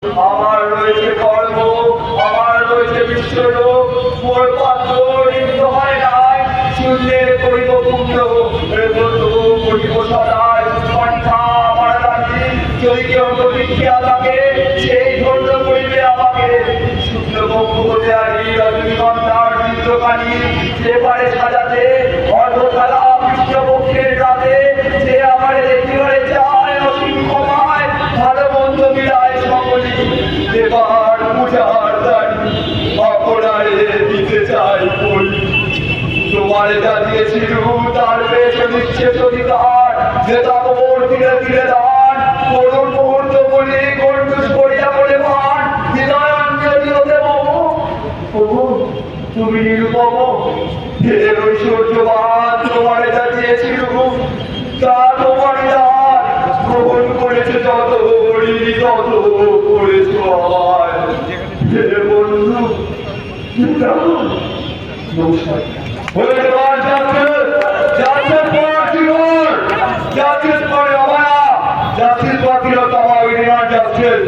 আমার রয়েছে কর্ম, আমার রয়েছে বিশ্বলোক, মোর পাত্র ঋদ্ধ হয় নাই, শূন্যের করিব পূর্ণ, করিব সদায়, কণ্ঠা আমার রাখি, যদি কেউ প্রতিক্রিয়া থাকে, সেই ধন্য করিবে আমাকে, শুক্ল পক্ষ হতে আনি, রজনীগন্ধার চিত্রকানি, যে পারে সাজাতে, অর্ধখালা কৃষ্ণপক্ষের রাতে, যে আমারে দেখিবারে চায়, অসীম ক্ষমায়, ভালো মন্দ মিলায় সকলি, দেবার পূজার দানি, অপরারে দিতে চাই বলি। তোমারে যা দিয়েছিল তার পেয়েছে নিশ্চেষ অধিকার, যে তা মোর ধীরে ধীরে দান, করুণ মুহূর্ত বলি কর্ণুষ করিয়া বলে মান, হৃদয়াঞ্জলি হতে মম। ওগো তুমি নিরুপম, হে ঐশ্বর্যবান, তোমারে যা দিয়েছিল তা তোমার দান, গ্রহণ করেছে যত বলি তত করেছ আমায়। হে বন্ধু নমস্কার। জাতির পরে অমায়া, জাতির পাখিরা তামাই জাতির।